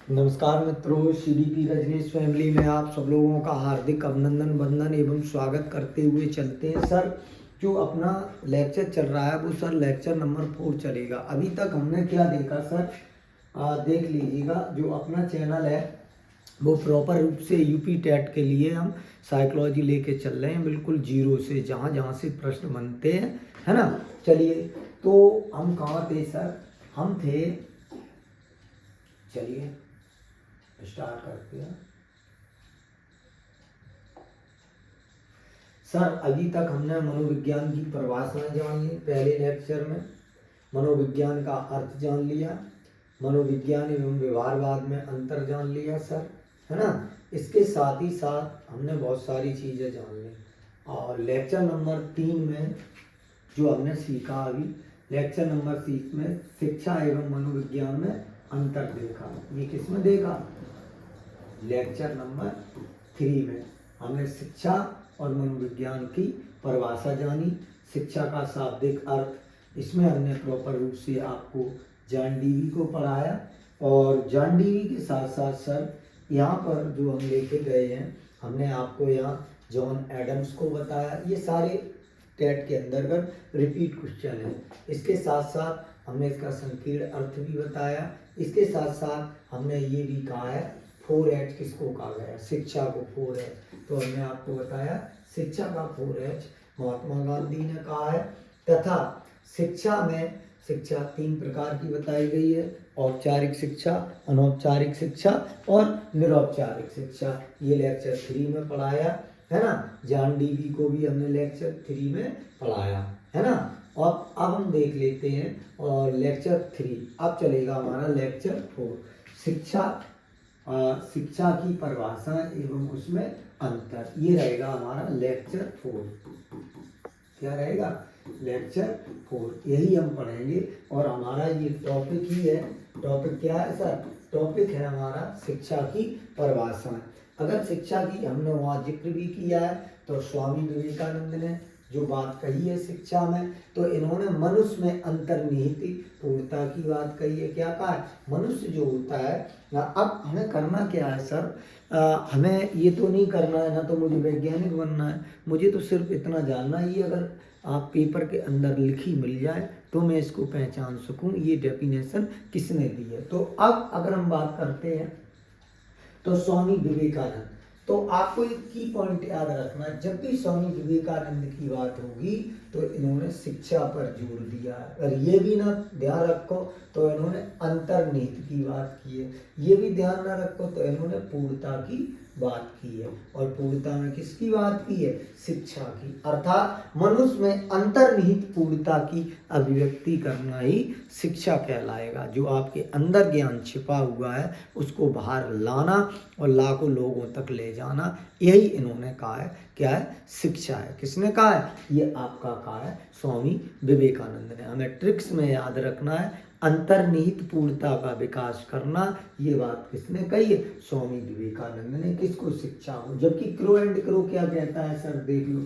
नमस्कार मित्रों, CDP Rajneesh family में आप सब लोगों का हार्दिक अभिनंदन वंदन एवं स्वागत करते हुए चलते हैं। सर, जो अपना लेक्चर चल रहा है वो सर लेक्चर नंबर 4 चलेगा। अभी तक हमने क्या देखा सर, देख लीजिएगा। जो अपना चैनल है वो प्रॉपर रूप से यूपी टेट के लिए हम साइकोलॉजी लेके चल रहे हैं, बिल्कुल जीरो से, जहाँ जहाँ से प्रश्न बनते हैं, है ना। चलिए, तो हम कहाँ थे सर? हम थे, चलिए स्टार्ट करते हैं। सर, अभी तक हमने मनोविज्ञान की परिभाषाएं जान ली। पहले लेक्चर में मनोविज्ञान का अर्थ जान लिया, मनोविज्ञान एवं व्यवहारवाद में अंतर जान लिया सर, है ना। इसके साथ ही साथ हमने बहुत सारी चीज़ें जान ली। और लेक्चर नंबर 3 में जो हमने सीखा, अभी लेक्चर नंबर 3 में शिक्षा एवं मनोविज्ञान में अंतर देखा। ये किसमें देखा? लेक्चर नंबर 3 में हमने शिक्षा और मनोविज्ञान की परिभाषा जानी, शिक्षा का शाब्दिक अर्थ। इसमें हमने प्रॉपर रूप से आपको जॉन डीवी को पढ़ाया, और जॉन डीवी के साथ साथ सर यहाँ पर जो हम लेके गए हैं, हमने आपको यहाँ जॉन एडम्स को बताया। ये सारे टेट के अंतर्गत रिपीट क्वेश्चन है। इसके साथ साथ हमने इसका संकीर्ण अर्थ भी बताया। इसके साथ साथ हमने ये भी कहा है 4H किसको कहा गया, शिक्षा को 4H। तो हमने आपको बताया शिक्षा का 4H महात्मा गांधी ने कहा है। तथा शिक्षा में शिक्षा 3 प्रकार की बताई गई है: औपचारिक शिक्षा, अनौपचारिक शिक्षा और निरौपचारिक शिक्षा। ये लेक्चर 3 में पढ़ाया है ना। जॉन डीवी को भी हमने लेक्चर 3 में पढ़ाया है ना। और अब हम देख लेते हैं और लेक्चर 3। अब चलेगा हमारा लेक्चर 4, शिक्षा की परिभाषा एवं उसमें अंतर। ये रहेगा हमारा लेक्चर 4। क्या रहेगा? लेक्चर 4। यही हम पढ़ेंगे और हमारा ये टॉपिक ही है। टॉपिक क्या है सर? टॉपिक है हमारा शिक्षा की परिभाषा। अगर शिक्षा की हमने वहाँ जिक्र भी किया है, तो स्वामी विवेकानंद ने जो बात कही है शिक्षा में, तो इन्होंने मनुष्य में अंतर्निहित पूर्णता की बात कही है। क्या कहा है? मनुष्य जो होता है, अब हमें करना क्या है सर? हमें ये तो नहीं करना है ना, तो मुझे वैज्ञानिक बनना है, मुझे तो सिर्फ इतना जानना है, ये अगर आप पेपर के अंदर लिखी मिल जाए तो मैं इसको पहचान सकूं ये डेफिनेशन किसने दी है। तो अब अगर हम बात करते हैं तो स्वामी विवेकानंद, तो आपको एक की पॉइंट याद रखना, जब भी स्वामी विवेकानंद की बात होगी तो इन्होंने शिक्षा पर जोर दिया है। और ये भी ना ध्यान रखो तो इन्होंने अंतर्निहित की बात की है। ये भी ध्यान ना रखो तो इन्होंने पूर्णता की बात की है। और पूर्णता में किसकी बात की है? शिक्षा की। अर्थात मनुष्य में अंतर्निहित पूर्णता की अभिव्यक्ति करना ही शिक्षा कहलाएगा। जो आपके अंदर ज्ञान छिपा हुआ है उसको बाहर लाना और लाखों लोगों तक ले जाना, यही इन्होंने कहा है। क्या है? शिक्षा है। किसने कहा है? ये आपका कहा है स्वामी विवेकानंद ने। हमें ट्रिक्स में याद रखना है, अंतर्निहित पूर्णता का विकास करना। ये बात किसने कही है? स्वामी विवेकानंद ने। किसको? शिक्षा को। जबकि क्रो एंड क्रो क्या कहता है सर? देख लो,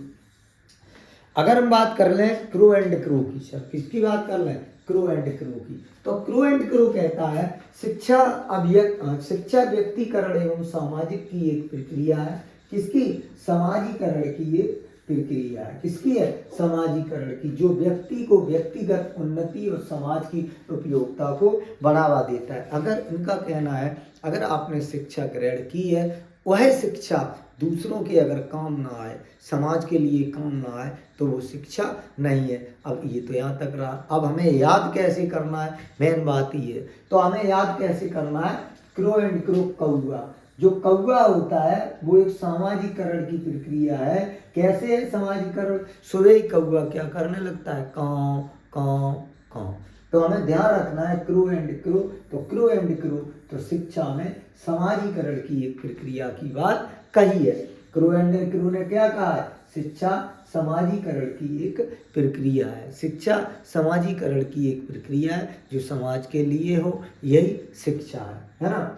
अगर हम बात कर लें क्रो एंड क्रो की, सर किसकी बात कर लें? क्रो एंड क्रो की। तो क्रो एंड क्रो कहता है शिक्षा व्यक्तिकरण एवं सामाजिक की एक प्रक्रिया है। किसकी? समाजीकरण की एक प्रक्रिया है। किसकी है? समाजीकरण की, जो व्यक्ति को व्यक्तिगत उन्नति और समाज की उपयोगिता को बढ़ावा देता है। अगर इनका कहना है, अगर आपने शिक्षा ग्रहण की है, वह शिक्षा दूसरों के अगर काम ना आए, समाज के लिए काम ना आए, तो वो शिक्षा नहीं है। अब ये तो यहाँ तक रहा। अब हमें याद कैसे करना है, मेन बात ये है। तो हमें याद कैसे करना है? क्रो एंड क्रो, कौआ। जो कौआ होता है वो एक सामाजिकरण की प्रक्रिया है। कैसे है सामाजिकरण? सुबह ही कौआ क्या करने लगता है? कांव कांव कांव। तो हमें ध्यान रखना है क्रो एंड क्रो। तो क्रो एंड क्रो तो शिक्षा में समाजीकरण की एक प्रक्रिया की बात कही है। क्रो एंड क्रो ने क्या कहा है? शिक्षा समाजीकरण की एक प्रक्रिया है। शिक्षा समाजीकरण की एक प्रक्रिया है जो समाज के लिए हो, यही शिक्षा है ना।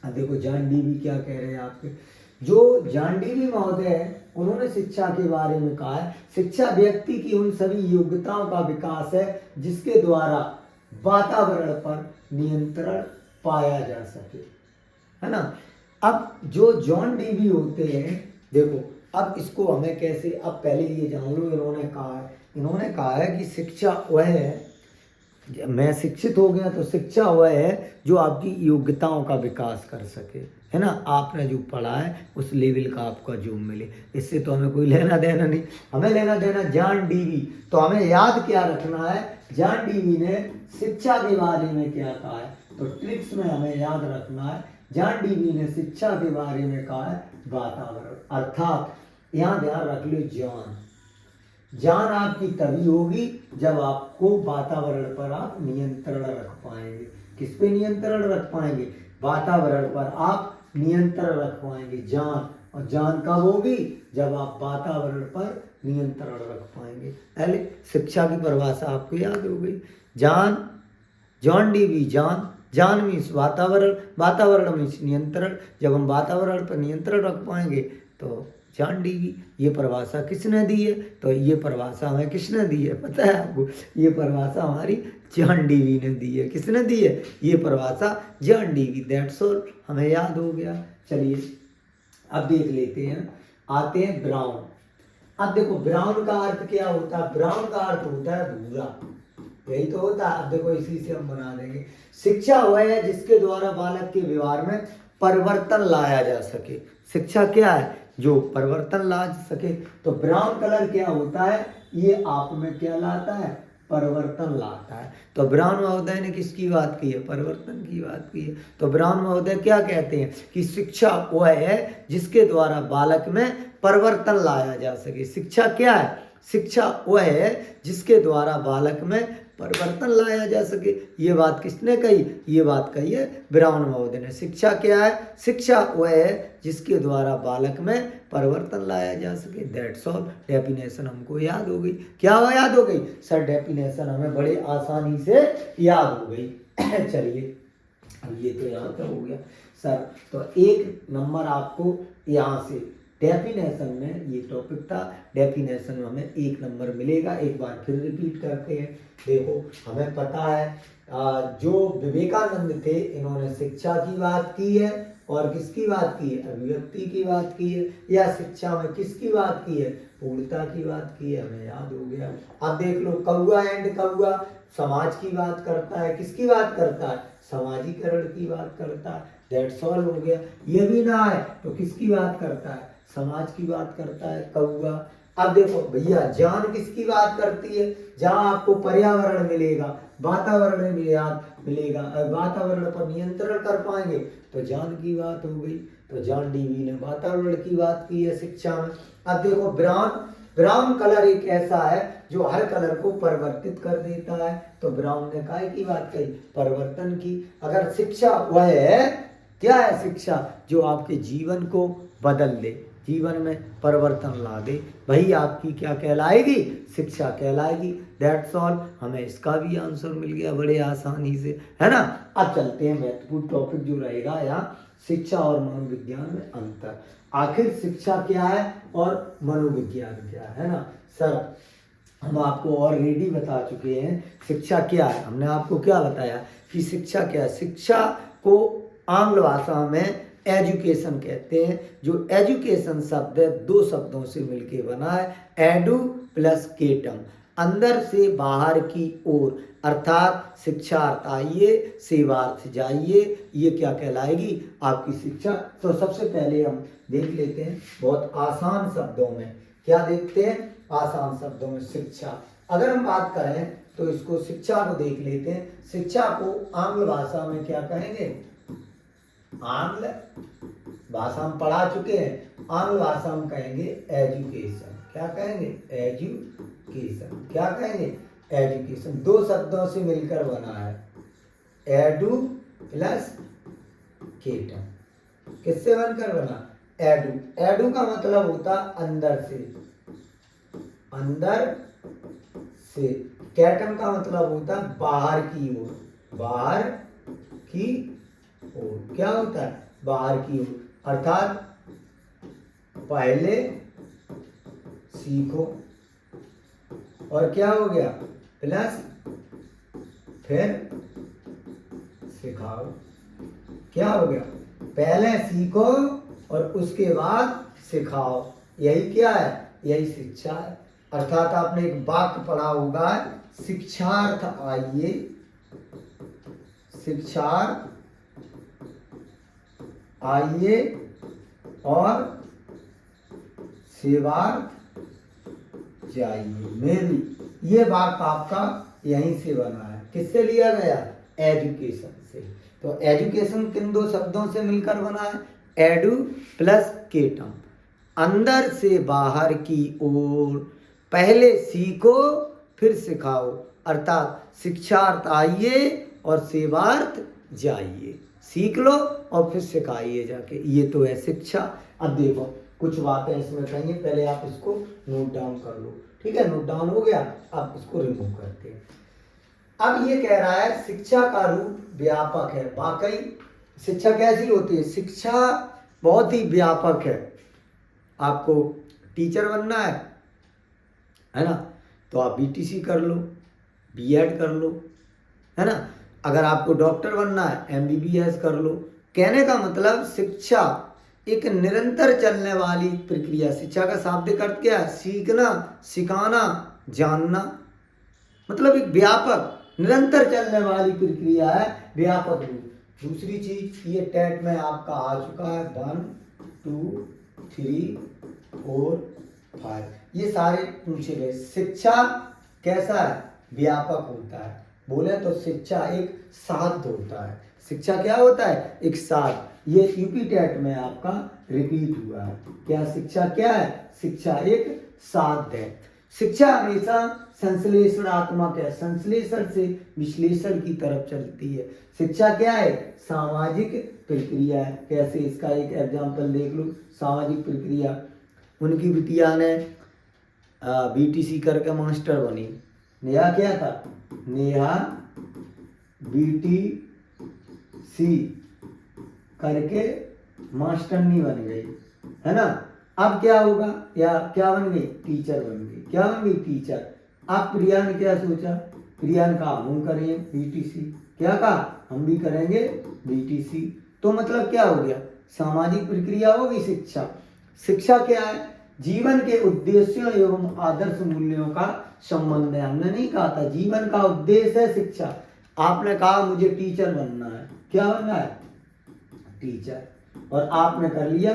अब देखो जॉन डीवी क्या कह रहे हैं आपके, जो जॉन डीवी महोदय है उन्होंने शिक्षा के बारे में कहा है, शिक्षा व्यक्ति की उन सभी योग्यताओं का विकास है जिसके द्वारा वातावरण पर नियंत्रण पाया जा सके। है ना। अब जो जॉन डीवी होते हैं, देखो अब इसको हमें कैसे, अब पहले ये जान लो इन्होंने कहा है कि शिक्षा वह है, मैं शिक्षित हो गया तो शिक्षा वह है जो आपकी योग्यताओं का विकास कर सके, है ना। आपने जो पढ़ा है उस लेवल का आपका जो मिले, इससे तो हमें कोई लेना देना नहीं। हमें लेना देना जॉन डीवी, तो हमें याद क्या रखना है, जॉन डीवी ने शिक्षा के बारे में क्या कहा है, तो ट्रिक्स में हमें याद रखना है जॉन डीवी ने शिक्षा के बारे में कहा है वातावरण, अर्थात यहाँ ध्यान रख लो जान आपकी तभी होगी जब आपको वातावरण पर आप नियंत्रण रख पाएंगे। किस पे नियंत्रण रख पाएंगे, वातावरण पर आप नियंत्रण रख पाएंगे जान, और जान कब होगी, जब आप वातावरण पर नियंत्रण रख पाएंगे। पहले शिक्षा की परिभाषा आपको याद हो गई, जॉन डीवी जान मीन्स वातावरण, वातावरण मीन्स नियंत्रण, जब हम वातावरण पर नियंत्रण रख पाएंगे तो जॉन डीवी। ये परिभाषा किसने दी है, तो ये परिभाषा हमें किसने दी है पता है आपको, ये परिभाषा हमारी जॉन डीवी ने दी है। किसने दी है ये परिभाषा, जॉन डीवी। दैट्स ऑल, हमें याद हो गया। चलिए अब देख लेते हैं, आते हैं ब्राउन। अब देखो ब्राउन का अर्थ क्या होता है, ब्राउन का अर्थ होता है भूरा, यही तो होता है। अब देखो इसी से हम बना देंगे, शिक्षा वह है जिसके द्वारा बालक के व्यवहार में परिवर्तन लाया जा सके। शिक्षा क्या है, जो परिवर्तन ला सके। तो ब्राउन कलर क्या होता है, ये आप में क्या लाता है, परिवर्तन लाता है। तो ब्राउन महोदय ने किसकी बात की है, परिवर्तन की बात की है। तो ब्राउन महोदय क्या कहते हैं कि शिक्षा वह है जिसके द्वारा बालक में परिवर्तन लाया जा सके। शिक्षा क्या है, शिक्षा वह है जिसके द्वारा बालक में परिवर्तन लाया जा सके। ये बात किसने कही, ये बात कही है ब्राउन महोदय ने। शिक्षा क्या है, शिक्षा वह है जिसके द्वारा बालक में परिवर्तन लाया जा सके। That's all. डेफिनेशन हमको याद हो गई। क्या हो याद हो गई सर, डेफिनेशन हमें बड़े आसानी से याद हो गई। चलिए अब ये तो यहाँ का हो गया सर, तो 1 नंबर आपको यहाँ से डेफिनेशन में, ये टॉपिक था, डेफिनेशन में हमें 1 नंबर मिलेगा। एक बार फिर रिपीट करते हैं। देखो हमें पता है जो विवेकानंद थे इन्होंने शिक्षा की बात की है, और किसकी बात की है, अभिव्यक्ति की बात की है, या शिक्षा में किसकी बात की है, पूर्णता की बात की है, हमें याद हो गया। अब देख लो कौआ एंड कौआ समाज की बात करता है, किसकी बात करता है, समाजीकरण की बात करता है। दैट्स ऑल हो गया। ये भी ना है तो किसकी बात करता है, समाज की बात करता है कौआ। अब देखो भैया जान किसकी बात करती है, जहां आपको पर्यावरण मिलेगा, वातावरण मिलेगा, वातावरण पर नियंत्रण कर पाएंगे तो जान की बात हो गई। तो जॉन डीवी ने वातावरण की बात की है शिक्षा में। अब देखो ब्राउन कलर एक ऐसा है जो हर कलर को परिवर्तित कर देता है, तो ब्राउन ने काय की बात कही, परिवर्तन की। अगर शिक्षा वह है, क्या है शिक्षा, जो आपके जीवन को बदल दे, जीवन में परिवर्तन ला दे, वही आपकी क्या कहलाएगी, शिक्षा कहलाएगी। That's all. हमें इसका भी आंसर मिल गया बड़े आसानी से, है ना। अब चलते हैं महत्वपूर्ण टॉपिक जो रहेगा यहाँ, शिक्षा और मनोविज्ञान में अंतर। आखिर शिक्षा क्या है और मनोविज्ञान क्या है ना सर। हम आपको ऑलरेडी बता चुके हैं शिक्षा क्या है। हमने आपको क्या बताया कि शिक्षा क्या है। शिक्षा को आंग्ल भाषा में एजुकेशन कहते हैं। जो एजुकेशन शब्द है 2 शब्दों से मिलके बना है, एडु प्लस केटम, अंदर से बाहर की ओर, अर्थात शिक्षार्थ आइए सेवार्थ जाइए, ये क्या कहलाएगी, आपकी शिक्षा। तो सबसे पहले हम देख लेते हैं बहुत आसान शब्दों में, क्या देखते हैं, आसान शब्दों में शिक्षा। अगर हम बात करें तो इसको शिक्षा को देख लेते हैं। शिक्षा को आंग्ल भाषा में क्या कहेंगे, आंग्ल भाषा हम पढ़ा चुके हैं, आंग्ल भाषा हम कहेंगे एजुकेशन। क्या कहेंगे, एजुकेशन। क्या कहेंगे, एजुकेशन। 2 शब्दों से मिलकर बना है, एडु प्लस केटम। किससे बनकर बना, एडु। एडु का मतलब होता अंदर से, अंदर से। केटम का मतलब होता बाहर की ओर, बाहर की ओर। क्या होता है, बाहर की ओर। अर्थात पहले सीखो और क्या हो गया, प्लस फिर सिखाओ। क्या हो गया, पहले सीखो और उसके बाद सिखाओ, यही क्या है, यही शिक्षा है। अर्थात आपने एक वाक्य पढ़ा होगा, शिक्षार्थ आइए, शिक्षार्थ आइए और सेवार्थ जाइए। मेरी ये वाक्य आपका यहीं से बना है, किससे लिया गया, एजुकेशन से। तो एजुकेशन किन दो शब्दों से मिलकर बना है, एडु प्लस केटम, अंदर से बाहर की ओर, पहले सीखो फिर सिखाओ, अर्थात शिक्षार्थ आइए और सेवार्थ जाइए, सीख लो और फिर सिखाइए जाके, ये तो है शिक्षा। अब देखो कुछ बातें इसमें कही, पहले आप इसको नोट डाउन कर लो, ठीक है, नोट डाउन हो गया, अब इसको रिमूव करते हैं। अब ये कह रहा है शिक्षा का रूप व्यापक है, वाकई शिक्षा कैसी होती है, शिक्षा बहुत ही व्यापक है। आपको टीचर बनना है ना, तो आप बीटीसी कर लो, बीएड कर लो, है ना। अगर आपको डॉक्टर बनना है, एमबीबीएस कर लो। कहने का मतलब शिक्षा एक निरंतर चलने वाली प्रक्रिया। शिक्षा का शाब्दिक अर्थ क्या है, सीखना, सिखाना, जानना, मतलब एक व्यापक निरंतर चलने वाली प्रक्रिया है, व्यापक रूप। दूसरी चीज, ये टेट में आपका आ चुका है, 1 2 3 4 5, ये सारे पूछे गए। शिक्षा कैसा है, व्यापक होता है। बोले तो शिक्षा एक साध्य होता है। शिक्षा क्या होता है, एक साध्य। ये यूपी टेट में आपका रिपीट हुआ है। क्या शिक्षा क्या है, शिक्षा एक साध्य है। शिक्षा हमेशा संश्लेषणात्मक है, संश्लेषण से विश्लेषण की तरफ चलती है। शिक्षा क्या है, सामाजिक प्रक्रिया है। कैसे, इसका एक एग्जाम्पल देख लो, सामाजिक प्रक्रिया। उनकी बिटिया ने बीटीसी करके मास्टर बनी। नेहा क्या था, नेहा बीटीसी करके मास्टरनी बन गई, है ना। अब क्या होगा, या क्या बन गई, टीचर बन गई। क्या बन गई, टीचर। अब प्रिया ने क्या सोचा, प्रिया ने कहा हम करेंगे बीटीसी। क्या कहा, हम भी करेंगे बीटीसी। तो मतलब क्या हो गया, सामाजिक प्रक्रिया होगी शिक्षा। शिक्षा क्या है, जीवन के उद्देश्यों एवं आदर्श मूल्यों का संबंध है। हमने नहीं कहा था जीवन का उद्देश्य है शिक्षा, आपने कहा मुझे टीचर बनना है। क्या बनना है, टीचर, और आपने कर लिया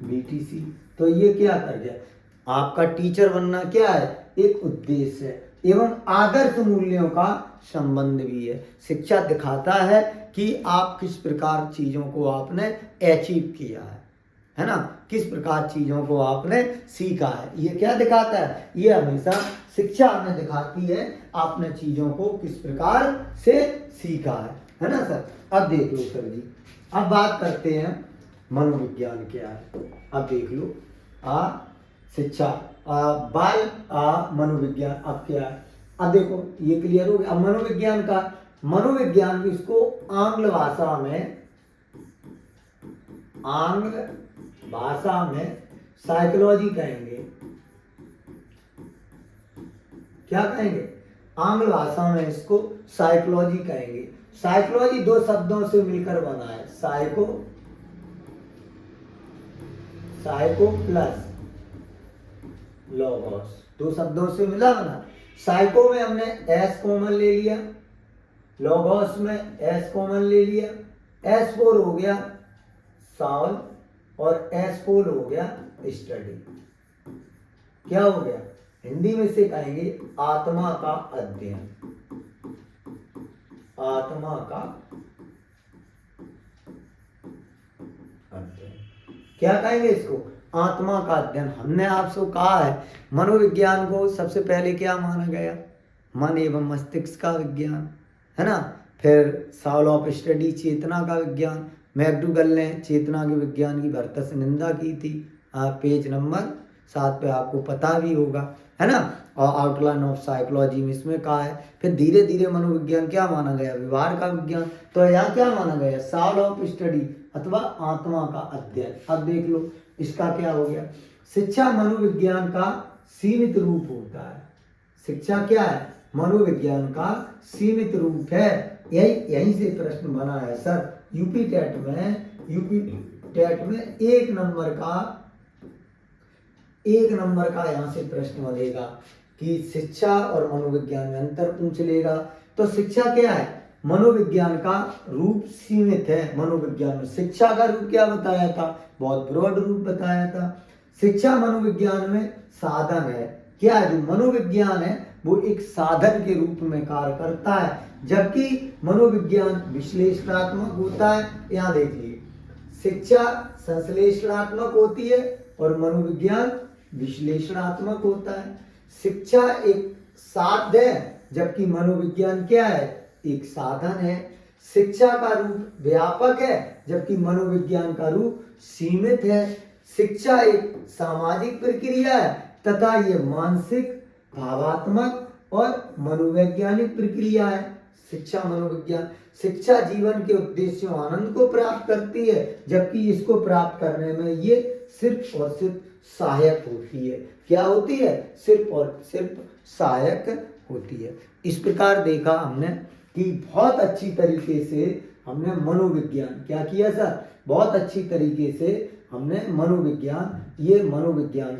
बीटीसी। तो ये क्या कर गया, आपका टीचर बनना क्या है, एक उद्देश्य है, एवं आदर्श मूल्यों का संबंध भी है। शिक्षा दिखाता है कि आप किस प्रकार चीजों को आपने अचीव किया है ना, किस प्रकार चीजों को आपने सीखा है। ये क्या दिखाता है, ये हमेशा शिक्षा हमें दिखाती है आपने चीजों को किस प्रकार से सीखा है ना सर। अब देख लो सर जी, अब बात करते हैं मनोविज्ञान क्या है। अब देख लो शिक्षा बाल मनोविज्ञान अब क्या है। अब देखो ये क्लियर हो गया। अब मनोविज्ञान इसको आंग्ल भाषा में साइकोलॉजी कहेंगे। क्या कहेंगे, आंग्ल भाषा में इसको साइकोलॉजी कहेंगे। साइकोलॉजी दो शब्दों से मिलकर बना है, साइको प्लस लोगोस, दो शब्दों से मिला बना। साइको में हमने एस कॉमन ले लिया, लोगोस में एस कॉमन ले लिया। एस फोर हो गया सॉल्व और एस फोर हो गया स्टडी। क्या हो गया, हिंदी में से कहेंगे आत्मा का अध्ययन। आत्मा का अध्ययन क्या कहेंगे इसको, आत्मा का अध्ययन। हमने आपसे कहा है मनोविज्ञान को सबसे पहले क्या माना गया, मन एवं मस्तिष्क का विज्ञान, है ना। फिर सॉल ऑफ स्टडी चेतना का विज्ञान। मैकडूगल ने चेतना के विज्ञान की भरतस निंदा की थी, पेज नंबर 7 पे आपको पता भी होगा, है ना। और आउटलाइन ऑफ साइकोलॉजी में इसमें कहा है। फिर धीरे धीरे मनोविज्ञान क्या माना गया, व्यवहार का विज्ञान। तो यहाँ क्या माना गया, सॉल ऑफ स्टडी अथवा आत्मा का अध्ययन। अब देख लो इसका क्या हो गया, शिक्षा मनोविज्ञान का सीमित रूप होता है। शिक्षा क्या है, मनोविज्ञान का सीमित रूप है। यही से प्रश्न बना है सर, यूपी टेट में एक नंबर का यहाँ से प्रश्न बनेगा कि शिक्षा और मनोविज्ञान में अंतर पूछ लेगा। तो शिक्षा क्या है? मनोविज्ञान का रूप सीमित है। मनोविज्ञान में शिक्षा का रूप क्या बताया था? बहुत ब्रॉड रूप बताया था। शिक्षा मनोविज्ञान में साधन है। क्या है? जो मनोविज्ञान है वो एक साधन के रूप में कार्य करता है, जबकि मनोविज्ञान विश्लेषणात्मक होता है। यहाँ देखिए, शिक्षा संश्लेषणात्मक होती है और मनोविज्ञान विश्लेषणात्मक होता है। शिक्षा एक साध्य है, जबकि मनोविज्ञान क्या है? एक साधन है। शिक्षा का रूप व्यापक है, जबकि मनोविज्ञान का रूप सीमित है। शिक्षा एक सामाजिक प्रक्रिया है तथा ये मानसिक, भावात्मक और मनोवैज्ञानिक प्रक्रिया है। शिक्षा मनोविज्ञान, शिक्षा जीवन के उद्देश्यों आनंद को प्राप्त करती है, जबकि इसको प्राप्त करने में ये सिर्फ और सिर्फ सहायक होती है। क्या होती है? सिर्फ और सिर्फ सहायक होती है। इस प्रकार देखा हमने कि बहुत अच्छी तरीके से हमने मनोविज्ञान क्या किया सर? बहुत अच्छी तरीके से हमने मनोविज्ञान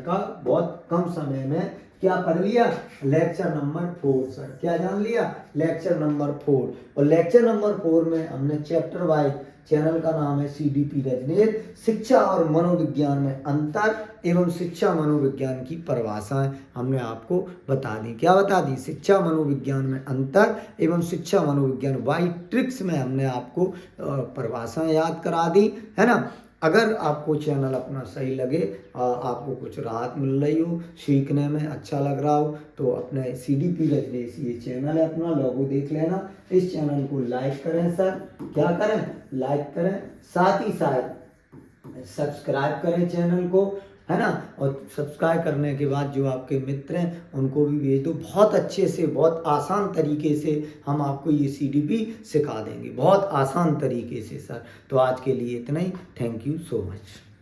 का बहुत कम समय में क्या पढ़ लिया? Lecture number 4 sir. क्या जान लिया? Lecture number 4। और लेक्चर नंबर 4 में हमने चैप्टर वाइज, चैनल का नाम है CDP रजनीश, शिक्षा और मनोविज्ञान में अंतर एवं शिक्षा मनोविज्ञान की परिभाषाएं हमने आपको बता दी। क्या बता दी? शिक्षा मनोविज्ञान में अंतर एवं शिक्षा मनोविज्ञान वाइट ट्रिक्स में हमने आपको परिभाषाएं याद करा दी, है ना। अगर आपको चैनल अपना सही लगे, आपको कुछ राहत मिल रही हो, सीखने में अच्छा लग रहा हो, तो अपने CDP रजनीश ये चैनल है अपना, लोगो देख लेना। इस चैनल को लाइक करें सर। क्या करें? लाइक करें, साथ ही साथ सब्सक्राइब करें चैनल को, है ना। और सब्सक्राइब करने के बाद जो आपके मित्र हैं उनको भी भेज दो। बहुत अच्छे से, बहुत आसान तरीके से हम आपको ये CDP सिखा देंगे, बहुत आसान तरीके से सर। तो आज के लिए इतना ही। Thank you so much.